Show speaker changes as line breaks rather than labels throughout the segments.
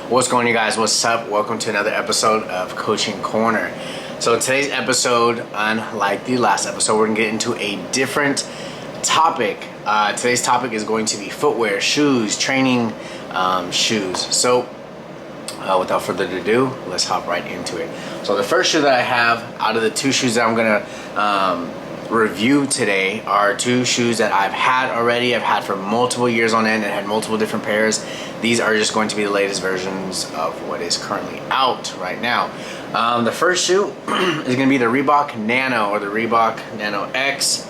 What's going on, you guys? What's up? Welcome to another episode of Coaching Corner. So today's episode, unlike the last episode, we're gonna get into a different topic. Today's topic is going to be footwear, shoes, training shoes. So without further ado, let's hop right into it. So the first shoe that I have out of the two shoes that I'm gonna review today are two shoes that I've had already. I've had for multiple years on end and had multiple different pairs. These are just going to be the latest versions of what is currently out right now. The first shoe is going to be the Reebok Nano, or the Reebok Nano X.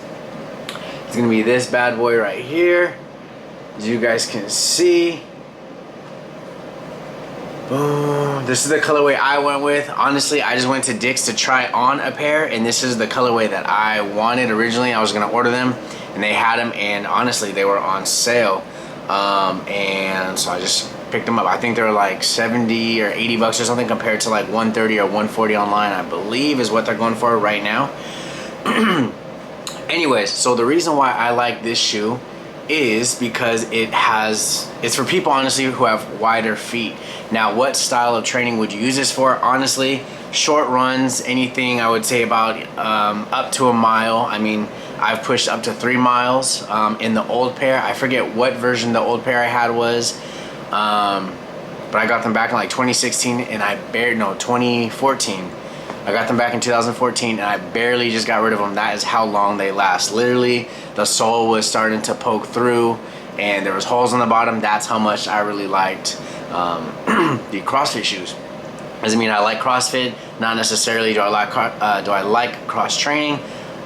It's going to be this bad boy right here, as you guys can see. Boom. This is the colorway I went with. Honestly, I just went to Dick's to try on a pair, and this is the colorway that I wanted originally. I was gonna order them, and they had them, and honestly, they were on sale. And so I just picked them up. I think they were like 70 or 80 bucks or something, compared to like 130 or 140 online, I believe is what they're going for right now. Anyways, so the reason why I like this shoe is because it's for people, honestly, who have wider feet. Now, what style of training would you use this for? Honestly, short runs, anything I would say about up to a mile. I mean, I've pushed up to 3 miles in the old pair. I forget what version the old pair I had was, but I got them back in like 2016, and 2014. I got them back in 2014, and I barely just got rid of them. That is how long they last. Literally, the sole was starting to poke through, and there was holes on the bottom. That's how much I really liked the CrossFit shoes. Doesn't mean I like CrossFit. Not necessarily do I like cross training.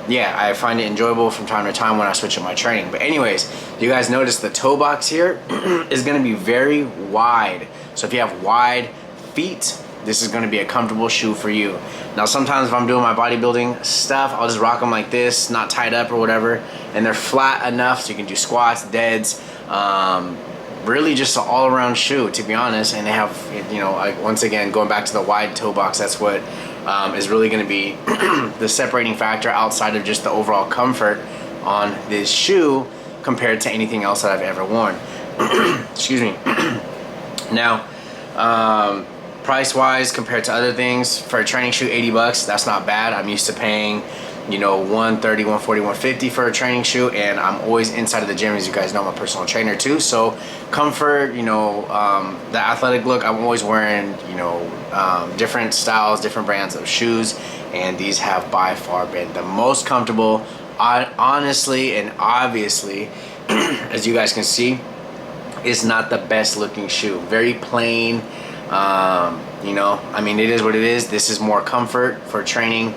Yeah, I find it enjoyable from time to time when I switch up my training. But anyways, you guys notice the toe box here is going to be very wide. So if you have wide feet, this is going to be a comfortable shoe for you. Now, sometimes if I'm doing my bodybuilding stuff, I'll just rock them like this, not tied up or whatever, and they're flat enough so you can do squats, deads, really just an all-around shoe, to be honest. And they have, once again, going back to the wide toe box, that's what is really going to be the separating factor outside of just the overall comfort on this shoe compared to anything else that I've ever worn. Excuse me. Now, price wise compared to other things, for a training shoe, 80 bucks, that's not bad. I'm used to paying 130, 140, 150 for a training shoe, and I'm always inside of the gym. As you guys know, I'm a personal trainer too, so comfort, the athletic look, I'm always wearing different styles, different brands of shoes, and these have by far been the most comfortable. Honestly and obviously, as you guys can see, it's not the best looking shoe. Very plain. I mean, it is what it is. This is more comfort for training,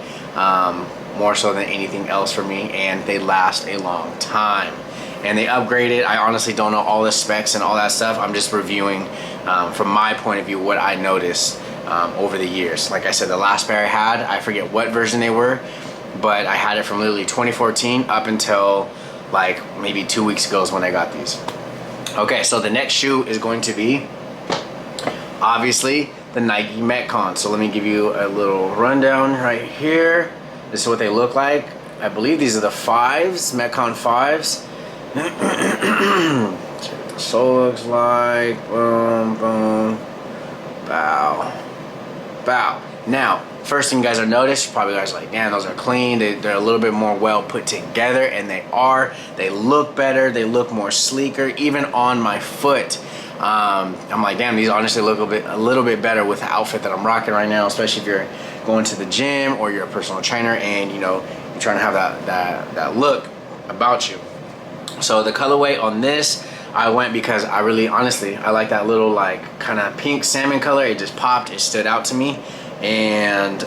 more so than anything else for me, and they last a long time. And they upgraded. I honestly don't know all the specs and all that stuff. I'm just reviewing from my point of view what I noticed over the years. Like I said, the last pair I had, I forget what version they were, but I had it from literally 2014 up until like maybe 2 weeks ago is when I got these. Okay, so the next shoe is going to be obviously the Nike Metcon. So let me give you a little rundown right here. This is what they look like. I believe these are the 5s, Metcon 5s. That's what the sole looks like. Boom, boom, bow, bow. Now, first thing you guys are notice, you probably guys are like, damn, those are clean. They're a little bit more well put together, and they are. They look better. They look more sleeker, even on my foot. I'm like, damn, these honestly look a little bit better with the outfit that I'm rocking right now, especially if you're going to the gym or you're a personal trainer and you're trying to have that look about you. So the colorway on this, I went because I really, honestly, I like that little like kind of pink salmon color. It just popped, it stood out to me. And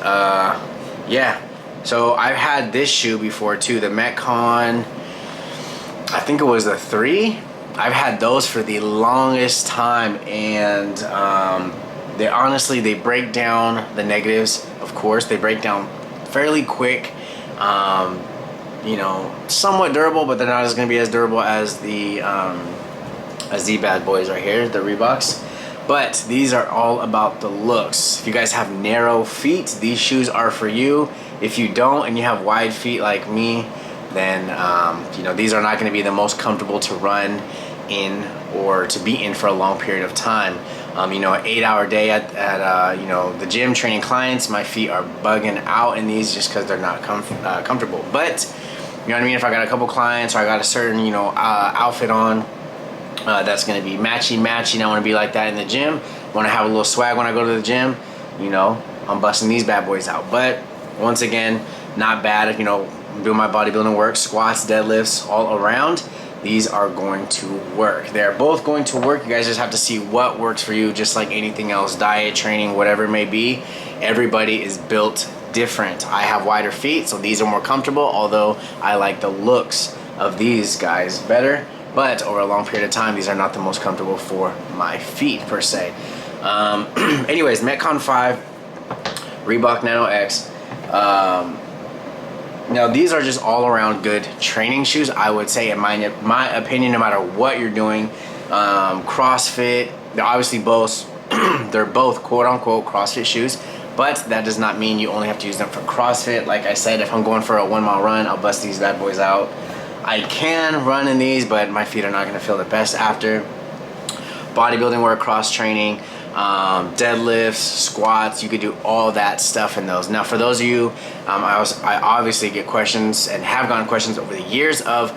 yeah, so I've had this shoe before too, the Metcon, I think it was the 3. I've had those for the longest time, and they break down the negatives. Of course, they break down fairly quick. Somewhat durable, but they're not as going to be as durable as the bad boys right here, the Reeboks. But these are all about the looks. If you guys have narrow feet, these shoes are for you. If you don't and you have wide feet like me, then these are not going to be the most comfortable to run in or to be in for a long period of time. You know, an 8-hour day at you know, the gym training clients, my feet are bugging out in these just because they're not comfortable. But you know what I mean, if I got a couple clients or I got a certain, you know, outfit on that's going to be matchy. I want to be like that in the gym. Want to have a little swag when I go to the gym, you know, I'm busting these bad boys out. But once again, not bad. You know, I'm doing my bodybuilding work, squats, deadlifts, all around. These are going to work. They're both going to work. You guys just have to see what works for you, just like anything else, diet, training, whatever it may be. Everybody is built different. I have wider feet, so these are more comfortable, although I like the looks of these guys better. But over a long period of time, these are not the most comfortable for my feet per se. Anyways, Metcon 5, Reebok Nano X. Now these are just all around good training shoes, I would say, in my opinion, no matter what you're doing. CrossFit, they're obviously both, they're both quote unquote CrossFit shoes, but that does not mean you only have to use them for CrossFit. Like I said, if I'm going for a 1 mile run, I'll bust these bad boys out. I can run in these, but my feet are not gonna feel the best after. Bodybuilding work, cross training, deadlifts, squats, you could do all that stuff in those. Now for those of you, I obviously get questions and have gotten questions over the years of,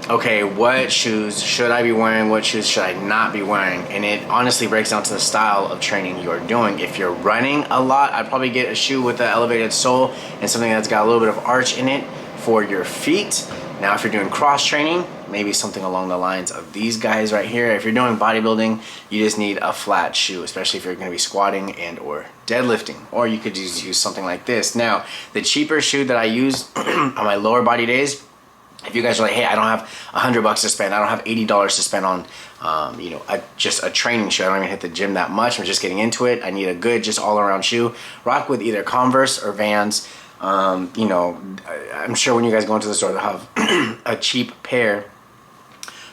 okay, what shoes should I be wearing, what shoes should I not be wearing? And it honestly breaks down to the style of training you're doing. If you're running a lot, I'd probably get a shoe with an elevated sole and something that's got a little bit of arch in it for your feet. Now if you're doing cross training, maybe something along the lines of these guys right here. If you're doing bodybuilding, you just need a flat shoe, especially if you're going to be squatting and or deadlifting. Or you could just use something like this. Now, the cheaper shoe that I use on my lower body days, if you guys are like, hey, I don't have $100 to spend, I don't have $80 to spend on, you know, just a training shoe. I don't even hit the gym that much. I'm just getting into it. I need a good, just all around shoe. Rock with either Converse or Vans. You know, I'm sure when you guys go into the store, they'll have a cheap pair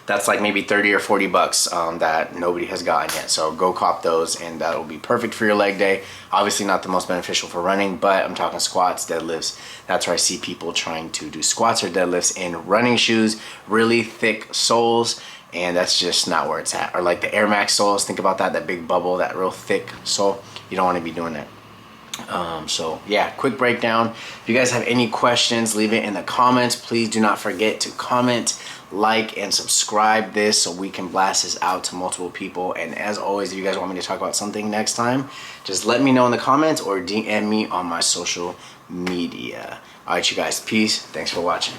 that's like maybe 30 or 40 bucks that nobody has gotten yet. So go cop those and that will be perfect for your leg day. Obviously not the most beneficial for running, but I'm talking squats, deadlifts. That's where I see people trying to do squats or deadlifts in running shoes, really thick soles, and that's just not where it's at. Or like the Air Max soles, think about that big bubble, that real thick sole. You don't want to be doing that. So yeah, quick breakdown. If you guys have any questions, leave it in the comments. Please do not forget to comment, like, and subscribe this so we can blast this out to multiple people. And as always, if you guys want me to talk about something next time, just let me know in the comments or DM me on my social media. All right, you guys, peace. Thanks for watching.